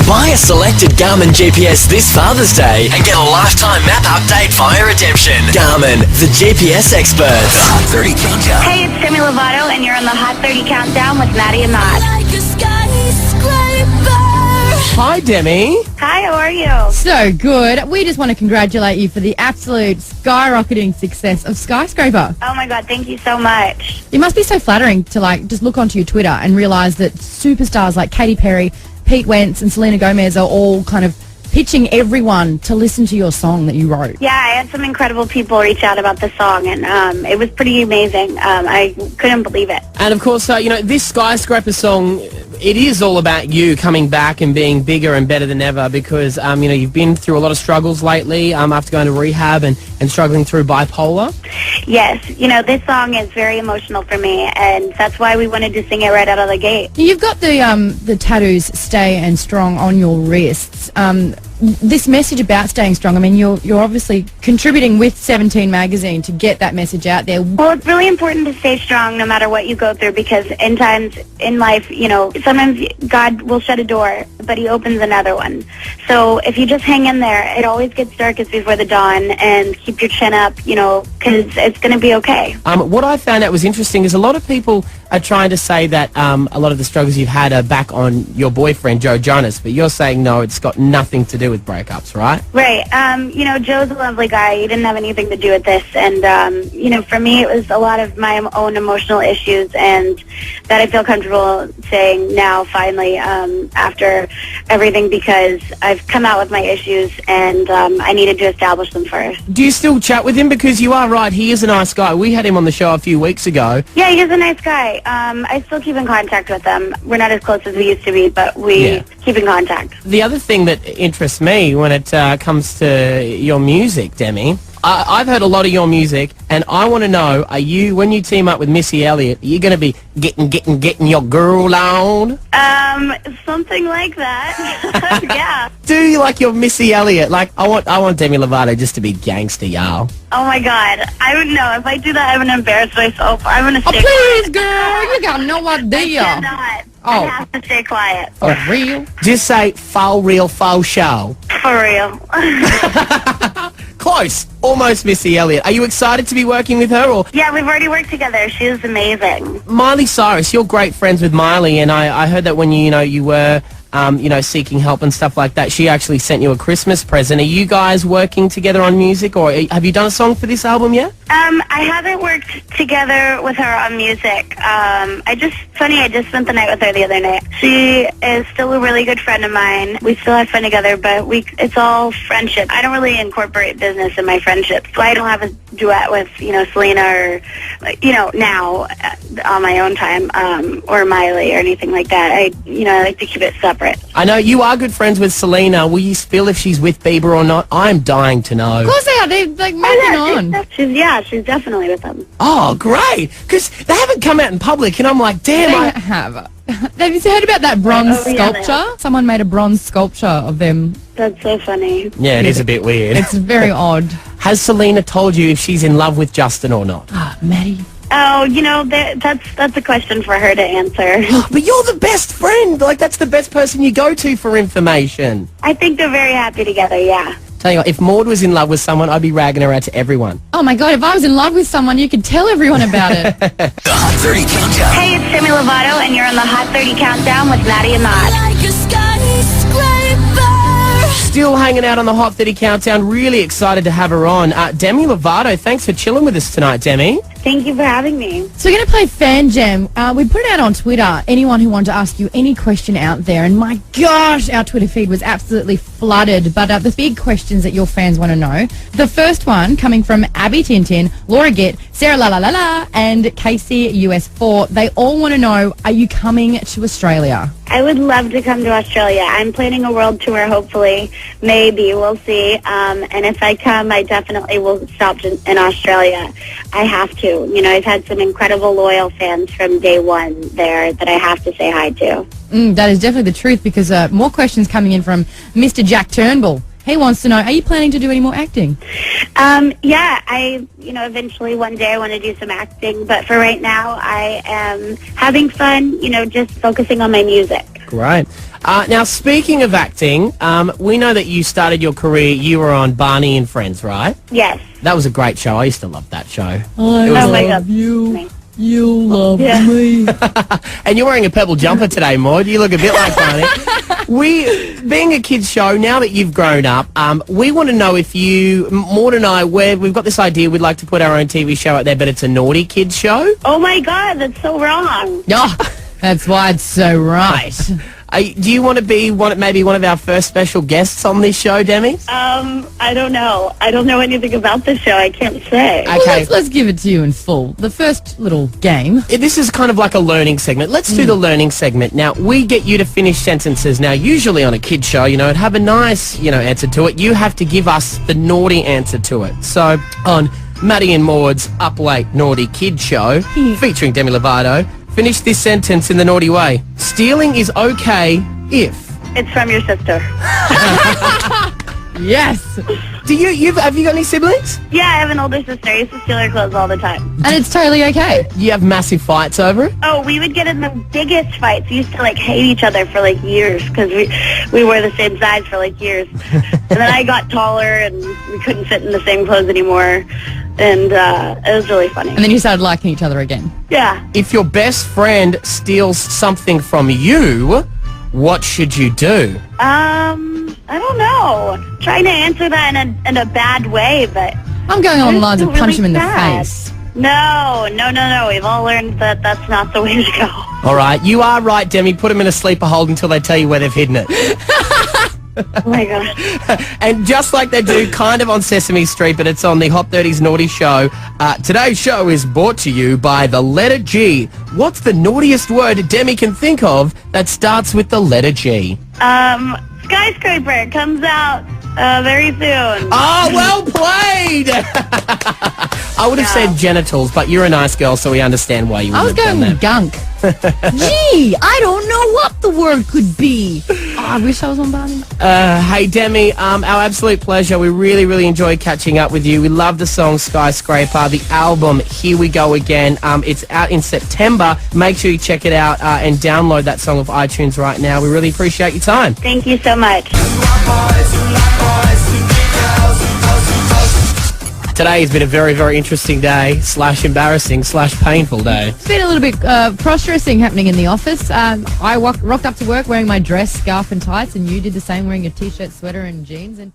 Buy a selected Garmin GPS this Father's Day and get a lifetime map update via redemption. Garmin, the GPS experts. Hot 30 Countdown. Hey, it's Demi and you're on the Hot 30 Countdown with Maddie and Maud. Hi, Demi. Hi, how are you? So good. We just want to congratulate you for the absolute skyrocketing success of Skyscraper. Oh my God, thank you so much. It must be so flattering to just look onto your Twitter and realise that superstars like Katy Perry, Pete Wentz and Selena Gomez are all kind of pitching everyone to listen to your song that you wrote. Yeah, I had some incredible people reach out about the song, and it was pretty amazing. I couldn't believe it. And of course, this Skyscraper song, it is all about you coming back and being bigger and better than ever because, you've been through a lot of struggles lately after going to rehab and struggling through bipolar. Yes, this song is very emotional for me, and that's why we wanted to sing it right out of the gate. You've got the tattoos "Stay" and "Strong" on your wrists. This message about staying strong, you're obviously contributing with 17 magazine to get that message out there. Well, it's really important to stay strong no matter what you go through because in times in life, sometimes God will shut a door, but he opens another one. So if you just hang in there, it always gets darkest before the dawn, and keep your chin up, because it's going to be okay. What I found out was interesting is a lot of people are trying to say that a lot of the struggles you've had are back on your boyfriend, Joe Jonas, but you're saying no, it's got nothing to do with breakups, right? Right. Joe's a lovely guy. He didn't have anything to do with this. And, for me, it was a lot of my own emotional issues, and that I feel comfortable saying now, finally, after everything, because I've come out with my issues, and I needed to establish them first. Do you still chat with him? Because you are right, he is a nice guy. We had him on the show a few weeks ago. Yeah, he is a nice guy. I still keep in contact with him. We're not as close as we used to be, but we keep in contact. The other thing that interests me when it comes to your music, Demi, I've heard a lot of your music, and I want to know, when you team up with Missy Elliott, are you going to be getting your girl on? Something like that. Yeah. Do you like your Missy Elliott? I want Demi Lovato just to be gangster, y'all. Oh my God. I don't know. If I do that, I'm going to embarrass myself. I'm going to stay please, girl. You got no idea. I cannot. I have to stay quiet. For real? Just say, faux real, faux show. For real. Close. Almost Missy Elliott. Are you excited to be working with her? Or Yeah, we've already worked together. She's amazing. Miley Cyrus, you're great friends with Miley, and I heard that when you were seeking help and stuff like that, she actually sent you a Christmas present. Are you guys working together on music, or have you done a song for this album yet? I haven't worked together with her on music. I just spent the night with her the other night. She is still a really good friend of mine. We still have fun together, but it's all friendship. I don't really incorporate business in my friendships, so I don't have a duet with, Selena or, now on my own time, or Miley or anything like that. I like to keep it separate. I know you are good friends with Selena. Will you spill if she's with Bieber or not? I'm dying to know. Of course they are. They're moving on. She's definitely with them. Oh, great. Because they haven't come out in public, and I'm like, damn. They have. Have you heard about that bronze sculpture? Yeah, Someone made a bronze sculpture of them. That's so funny. Yeah, it is a bit weird. It's very odd. Has Selena told you if she's in love with Justin or not? Maddie. Oh, that's a question for her to answer. But you're the best friend. That's the best person you go to for information. I think they're very happy together, yeah. Tell you what, if Maud was in love with someone, I'd be ragging her out to everyone. Oh my God, if I was in love with someone, you could tell everyone about it. The Hot 30 Countdown. Hey, it's Demi and you're on the Hot 30 Countdown with Maddie and Maud. Still hanging out on the Hot 30 Countdown. Really excited to have her on. Demi Lovato, thanks for chilling with us tonight, Demi. Thank you for having me. So we're going to play Fan Jam. We put it out on Twitter. Anyone who wanted to ask you any question out there. And my gosh, our Twitter feed was absolutely flooded. But the big questions that your fans want to know. The first one coming from Abby Tintin, Laura Gitt, Sarah La La La La, and Casey US4. They all want to know, are you coming to Australia? I would love to come to Australia. I'm planning a world tour, hopefully. Maybe. We'll see. And if I come, I definitely will stop in Australia. I have to. I've had some incredible loyal fans from day one there that I have to say hi to. That is definitely the truth, because more questions coming in from Mr. Jack Turnbull. He wants to know, are you planning to do any more acting? Yeah, eventually one day I want to do some acting. But for right now, I am having fun, just focusing on my music. Great. Now, speaking of acting, we know that you started your career, you were on Barney and Friends, right? Yes. That was a great show. I used to love that show. I Oh my God. you. You love Yeah. me. And you're wearing a purple jumper today, Maud. You look a bit like Barney. Being a kids show, now that you've grown up, we want to know if you, Maud and I, we've got this idea, we'd like to put our own TV show out there, but it's a naughty kids show. Oh my God, that's so wrong. Oh, that's why it's so right. Do you want to be maybe one of our first special guests on this show, Demi? I don't know. I don't know anything about the show. I can't say. Okay. Well, let's give it to you in full. The first little game. This is kind of like a learning segment. Let's do the learning segment. Now, we get you to finish sentences. Now, usually on a kid's show, and have a nice, answer to it. You have to give us the naughty answer to it. So, on Maddie and Maud's Up Late Naughty Kid Show, featuring Demi Lovato, finish this sentence in the naughty way. Stealing is okay if... It's from your sister. Yes. Have you got any siblings? Yeah, I have an older sister. I used to steal her clothes all the time. And it's totally okay. You have massive fights over it? Oh, we would get in the biggest fights. We used to hate each other for years because we were the same size for years. And then I got taller and we couldn't fit in the same clothes anymore. And it was really funny. And then you started liking each other again. Yeah. If your best friend steals something from you, what should you do? I don't know. Trying to answer that in a bad way, but I'm going on the It's lines of really punch him in the sad. face. No. We've all learned that that's not the way to go. All right, you are right, Demi. Put them in a sleeper hold until they tell you where they've hidden it. Oh my God. And just like they do kind of on Sesame Street, but it's on the Hot30's Naughty Show, today's show is brought to you by the letter G. What's the naughtiest word Demi can think of that starts with the letter G? Skyscraper comes out very soon. Oh, well played! I would have said genitals, but you're a nice girl, so we understand why you I was would have going done with gunk. Gee, I don't know what the word could be. Oh, I wish I was on Barney. that. Hey, Demi, our absolute pleasure. We really, really enjoyed catching up with you. We love the song Skyscraper. The album, Here We Go Again. It's out in September. Make sure you check it out and download that song off iTunes right now. We really appreciate your time. Thank you so much. Today has been a very, very interesting day, / embarrassing, / painful day. It's been a little bit prosperous-ing happening in the office. I rocked up to work wearing my dress, scarf and tights, and you did the same wearing a T-shirt, sweater and jeans. And